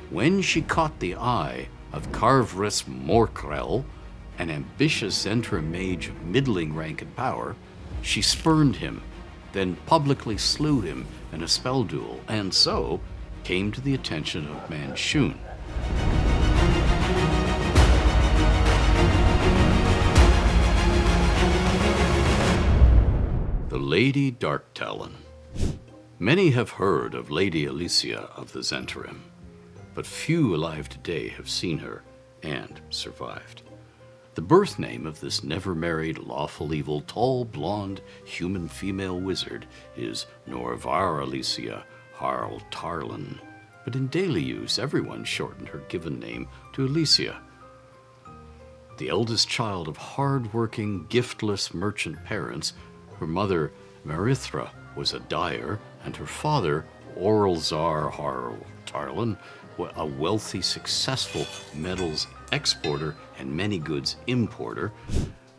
When she caught the eye of Carvris Morkrel, an ambitious Zhentarim mage of middling rank and power, she spurned him, then publicly slew him in a spell duel, and so came to the attention of Manshoon. The Lady Darktalon. Many have heard of Lady Alicia of the Zhentarim, but few alive today have seen her and survived. The birth name of this never-married, lawful evil, tall, blonde, human female wizard is Norvar Alicia Harl Tarlin, but in daily use everyone shortened her given name to Alicia. The eldest child of hard-working, giftless merchant parents, her mother Marithra was a dyer, and her father, Oralzar Harl Tarlin, a wealthy, successful metals exporter and many goods importer.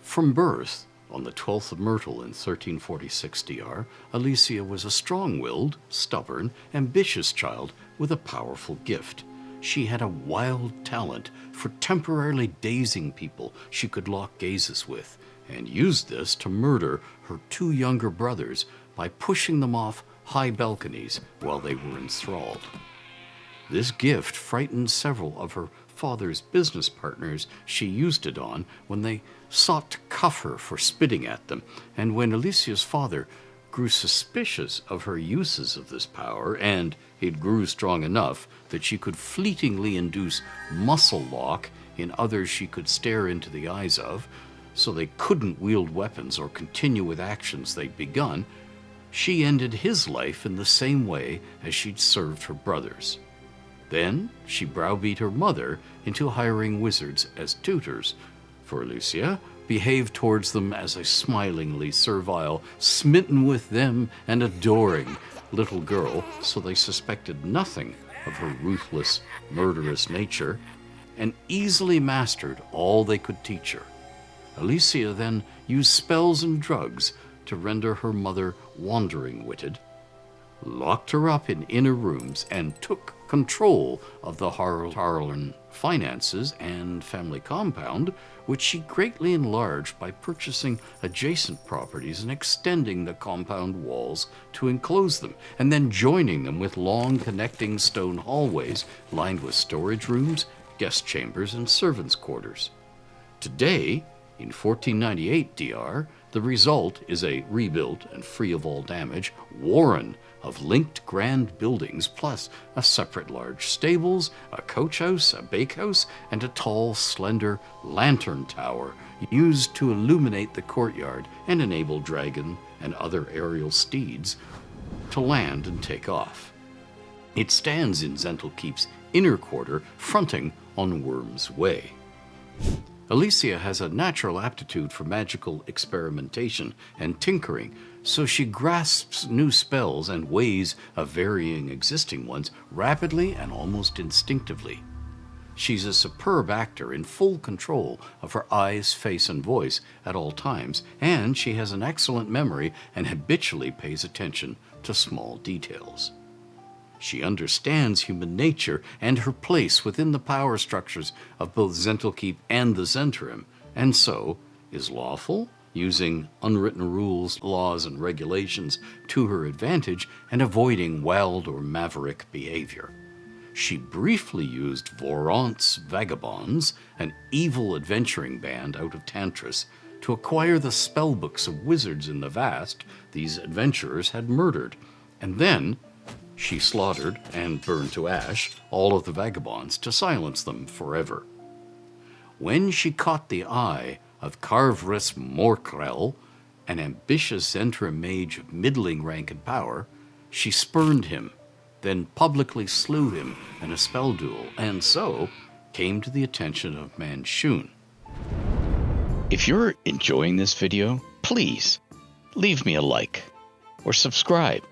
From birth, on the 12th of Myrtle in 1346 DR, Alicia was a strong-willed, stubborn, ambitious child with a powerful gift. She had a wild talent for temporarily dazing people she could lock gazes with, and used this to murder her two younger brothers by pushing them off high balconies while they were enthralled. This gift frightened several of her father's business partners she used it on when they sought to cuff her for spitting at them, and when Alicia's father grew suspicious of her uses of this power, and it grew strong enough that she could fleetingly induce muscle lock in others she could stare into the eyes of, so they couldn't wield weapons or continue with actions they'd begun, she ended his life in the same way as she'd served her brothers. Then she browbeat her mother into hiring wizards as tutors, for Alicia behaved towards them as a smilingly servile, smitten with them and adoring little girl, so they suspected nothing of her ruthless, murderous nature, and easily mastered all they could teach her. Alicia then used spells and drugs to render her mother wandering-witted, locked her up in inner rooms, and took control of the Tarlin finances and family compound, which she greatly enlarged by purchasing adjacent properties and extending the compound walls to enclose them, and then joining them with long connecting stone hallways lined with storage rooms, guest chambers, and servants' quarters. Today, in 1498 DR, the result is a rebuilt and free of all damage warren of linked grand buildings, plus a separate large stables, a coach house, a bakehouse, and a tall, slender lantern tower used to illuminate the courtyard and enable dragon and other aerial steeds to land and take off. It stands in Zhentarim's inner quarter, fronting on Worm's Way. Alicia has a natural aptitude for magical experimentation and tinkering, so she grasps new spells and ways of varying existing ones rapidly and almost instinctively. She's a superb actor in full control of her eyes, face, and voice at all times, and she has an excellent memory and habitually pays attention to small details. She understands human nature and her place within the power structures of both Zhentarim and the Zhentarim, and so is lawful, using unwritten rules, laws, and regulations to her advantage and avoiding wild or maverick behavior. She briefly used Vorant's Vagabonds, an evil adventuring band out of Tantris, to acquire the spellbooks of wizards in the vast these adventurers had murdered, and then she slaughtered and burned to ash all of the vagabonds to silence them forever. When she caught the eye of Carvris Morkrel, an ambitious Zhentarim mage of middling rank and power, she spurned him, then publicly slew him in a spell duel, and so came to the attention of Manshoon. If you're enjoying this video, please leave me a like or subscribe.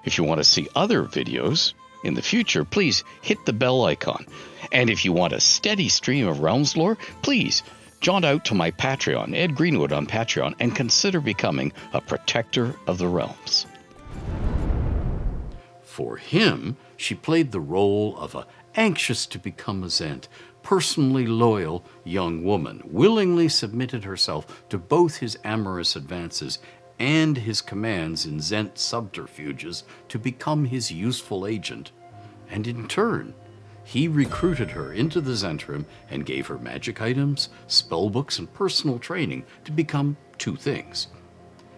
If you want to see other videos in the future, please hit the bell icon. And if you want a steady stream of Realms lore, please jaunt out to my Patreon, Ed Greenwood on Patreon, and consider becoming a protector of the realms. For him, she played the role of an anxious to become a Zhent, personally loyal young woman, willingly submitted herself to both his amorous advances and his commands in Zhent subterfuges to become his useful agent. And in turn, he recruited her into the Zhentarim and gave her magic items, spellbooks, and personal training to become two things: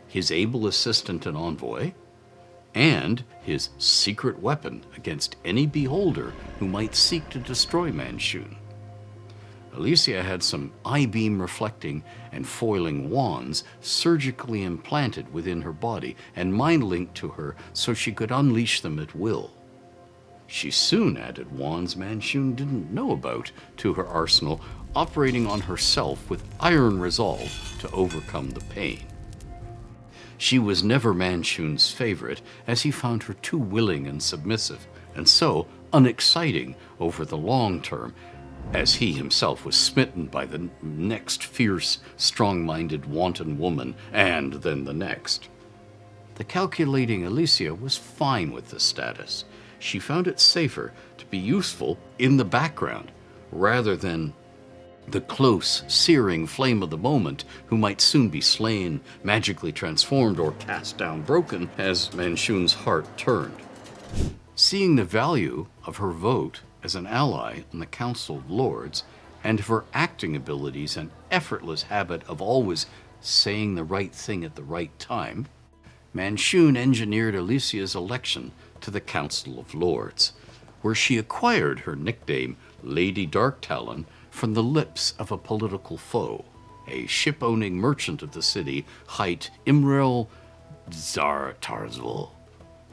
his able assistant and envoy, and his secret weapon against any beholder who might seek to destroy Manshoon. Alicia had some I-beam reflecting and foiling wands surgically implanted within her body and mind-linked to her so she could unleash them at will. She soon added wands Manshoon didn't know about to her arsenal, operating on herself with iron resolve to overcome the pain. She was never Manshoon's favorite, as he found her too willing and submissive, and so unexciting over the long term, as he himself was smitten by the next fierce, strong-minded, wanton woman, and then the next. The calculating Alicia was fine with this status. She found it safer to be useful in the background, rather than the close, searing flame of the moment, who might soon be slain, magically transformed, or cast down broken as Manshoon's heart turned. Seeing the value of her vote as an ally in the Council of Lords, and of her acting abilities and effortless habit of always saying the right thing at the right time, Manshoon engineered Alicia's election to the Council of Lords, where she acquired her nickname Lady Darktalon from the lips of a political foe, a ship-owning merchant of the city, hight Imril Zhentarim,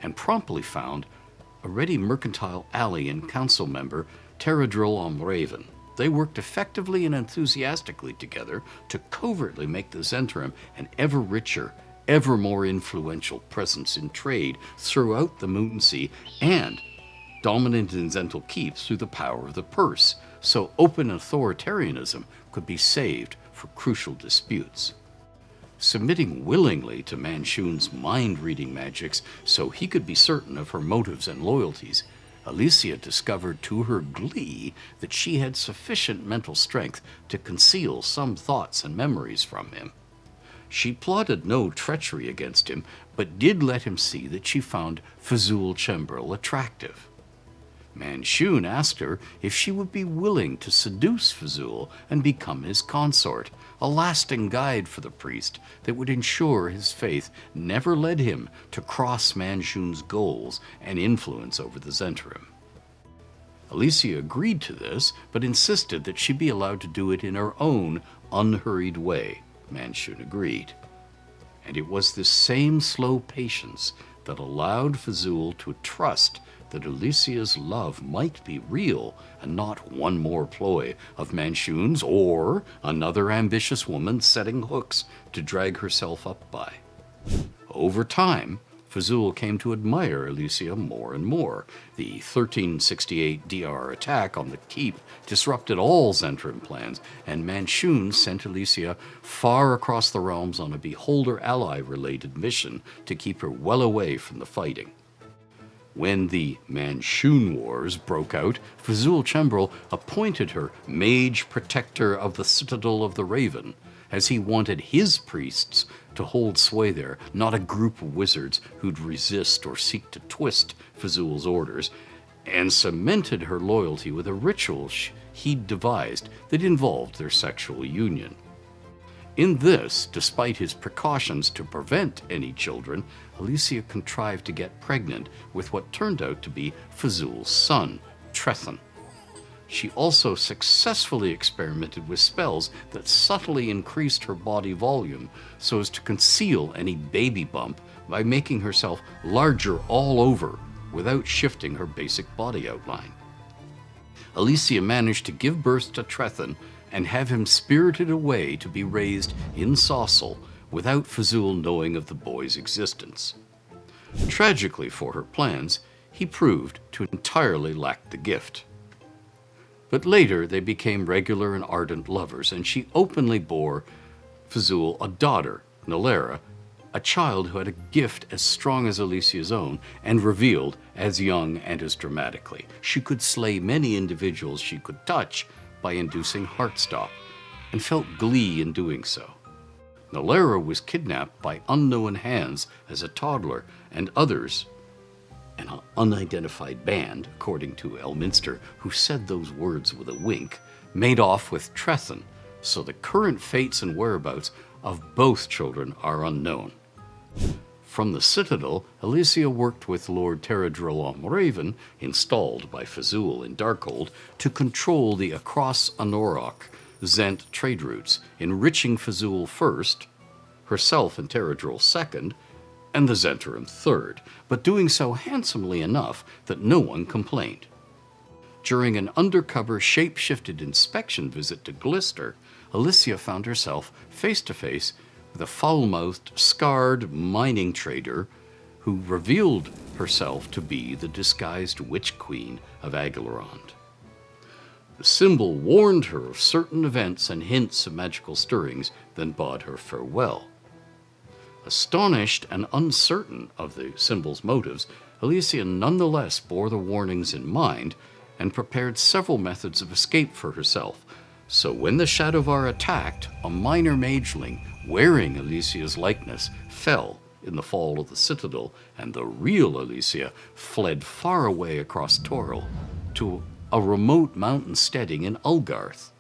and promptly found a ready mercantile ally and council member, Teradril on Raven. They worked effectively and enthusiastically together to covertly make the Zhentarim an ever richer, ever more influential presence in trade throughout the Moonsea, and dominant in Zhentil keeps through the power of the purse, so open authoritarianism could be saved for crucial disputes. Submitting willingly to Manshoon's mind-reading magics so he could be certain of her motives and loyalties, Alicia discovered to her glee that she had sufficient mental strength to conceal some thoughts and memories from him. She plotted no treachery against him, but did let him see that she found Fzoul Chembril attractive. Manshoon asked her if she would be willing to seduce Fzoul and become his consort, a lasting guide for the priest that would ensure his faith never led him to cross Manshoon's goals and influence over the Zhentarim. Alicia agreed to this, but insisted that she be allowed to do it in her own unhurried way. Manshoon agreed. And it was this same slow patience that allowed Fzoul to trust that Alicia's love might be real and not one more ploy of Manshoon's or another ambitious woman setting hooks to drag herself up by. Over time, Fzoul came to admire Alicia more and more. The 1368 DR attack on the keep disrupted all Zhentarim plans, and Manshoon sent Alicia far across the realms on a beholder ally-related mission to keep her well away from the fighting. When the Manshoon Wars broke out, Fzoul Chembril appointed her Mage Protector of the Citadel of the Raven, as he wanted his priests to hold sway there, not a group of wizards who'd resist or seek to twist Fzoul's orders, and cemented her loyalty with a ritual he'd devised that involved their sexual union. In this, despite his precautions to prevent any children, Alicia contrived to get pregnant with what turned out to be Fzoul's son, Trethan. She also successfully experimented with spells that subtly increased her body volume so as to conceal any baby bump by making herself larger all over without shifting her basic body outline. Alicia managed to give birth to Trethan and have him spirited away to be raised in Saucil without Fzoul knowing of the boy's existence. Tragically for her plans, he proved to entirely lack the gift. But later they became regular and ardent lovers, and she openly bore Fzoul a daughter, Nalera, a child who had a gift as strong as Alicia's own and revealed as young and as dramatically. She could slay many individuals she could touch by inducing heartstop, and felt glee in doing so. Nolera was kidnapped by unknown hands as a toddler, and others, an unidentified band, according to Elminster, who said those words with a wink, made off with Trethen, so the current fates and whereabouts of both children are unknown. From the Citadel, Alicia worked with Lord Teradrillon Raven, installed by Fzoul in Darkhold, to control the across Anorok Zhent trade routes, enriching Fzoul first, herself and Teradrill second, and the Zhentarim third, but doing so handsomely enough that no one complained. During an undercover shape-shifted inspection visit to Glister, Alicia found herself face-to-face with a foul-mouthed, scarred mining trader who revealed herself to be the disguised witch queen of Aglarond. The symbol warned her of certain events and hints of magical stirrings, then bade her farewell. Astonished and uncertain of the symbol's motives, Alicia nonetheless bore the warnings in mind and prepared several methods of escape for herself. So when the Shadowvar attacked, a minor mageling wearing Alicia's likeness fell in the fall of the Citadel, and the real Alicia fled far away across Toril to a remote mountain steading in Ulgarth,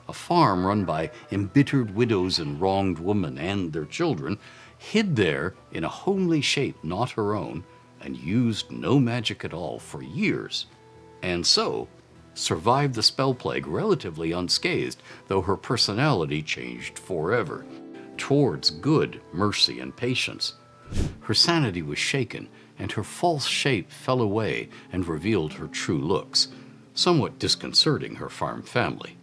a farm run by embittered widows and wronged women and their children, hid there in a homely shape not her own, and used no magic at all for years, and so survived the spell plague relatively unscathed, though her personality changed forever, towards good, mercy, and patience. Her sanity was shaken, and her false shape fell away and revealed her true looks, somewhat disconcerting her farm family.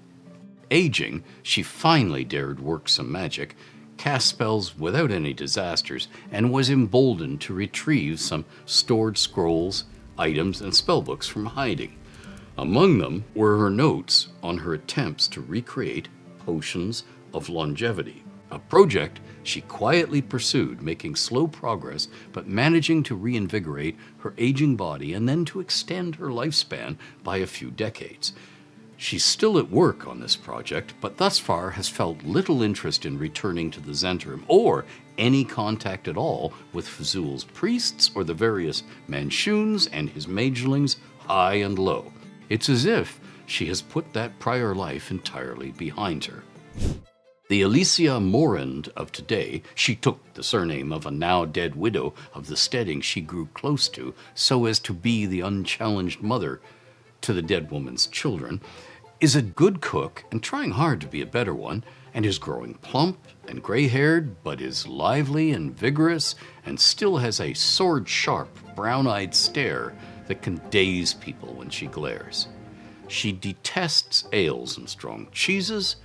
Aging, she finally dared work some magic, cast spells without any disasters, and was emboldened to retrieve some stored scrolls, items, and spellbooks from hiding. Among them were her notes on her attempts to recreate potions of longevity, a project she quietly pursued, making slow progress, but managing to reinvigorate her aging body and then to extend her lifespan by a few decades. She's still at work on this project, but thus far has felt little interest in returning to the Zhentarim or any contact at all with Fzoul's priests or the various Manshoons and his magelings high and low. It's as if she has put that prior life entirely behind her. The Alicia Morand of today, she took the surname of a now-dead widow of the steading she grew close to, so as to be the unchallenged mother to the dead woman's children, is a good cook and trying hard to be a better one, and is growing plump and gray-haired, but is lively and vigorous, and still has a sword-sharp, brown-eyed stare that can daze people when she glares. She detests ales and strong cheeses,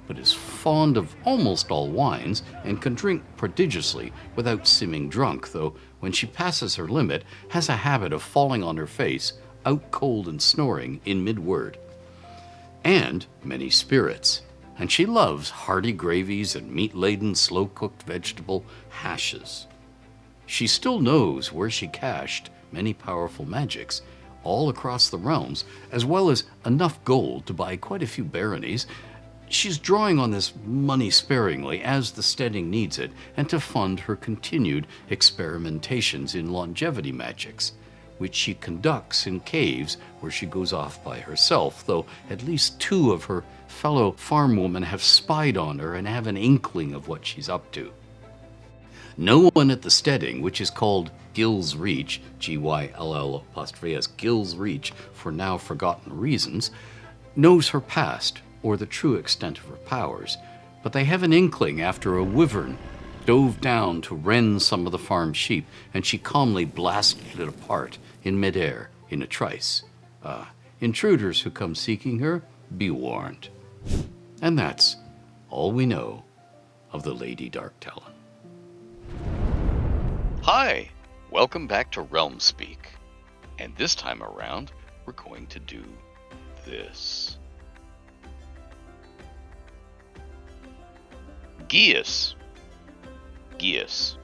but is fond of almost all wines and can drink prodigiously without seeming drunk, though when she passes her limit has a habit of falling on her face, out cold and snoring in mid-word. And many spirits, and she loves hearty gravies and meat-laden, slow-cooked vegetable hashes. She still knows where she cached many powerful magics all across the realms, as well as enough gold to buy quite a few baronies. She's drawing on this money sparingly as the steading needs it, and to fund her continued experimentations in longevity magics, which she conducts in caves where she goes off by herself, though at least 2 of her fellow farm women have spied on her and have an inkling of what she's up to. No one at the steading, which is called Gill's Reach, G-Y-L-L-S, Gill's Reach for now forgotten reasons, knows her past or the true extent of her powers, but they have an inkling after a wyvern dove down to rend some of the farm sheep, and she calmly blasted it apart in midair in a trice. Intruders who come seeking her, be warned. And that's all we know of the Lady Darktalon. Hi, welcome back to RealmSpeak. And this time around, we're going to do this. GEAS. GEAS.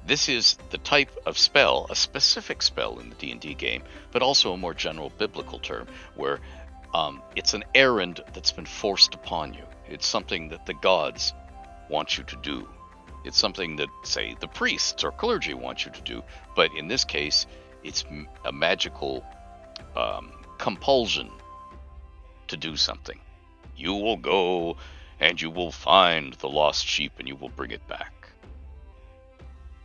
This is the type of spell, a specific spell in the D&D game, but also a more general biblical term, where it's an errand that's been forced upon you. It's something that the gods want you to do. It's something that, say, the priests or clergy want you to do. But in this case, it's a magical compulsion to do something. You will go and you will find the lost sheep and you will bring it back.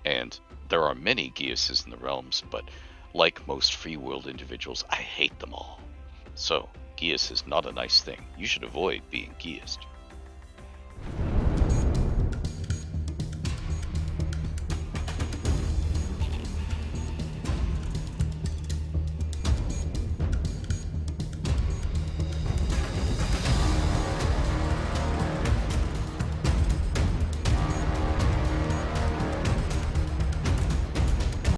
And there are many GEASs in the realms, but like most free world individuals, I hate them all. So, GEAS is not a nice thing. You should avoid being GEASed.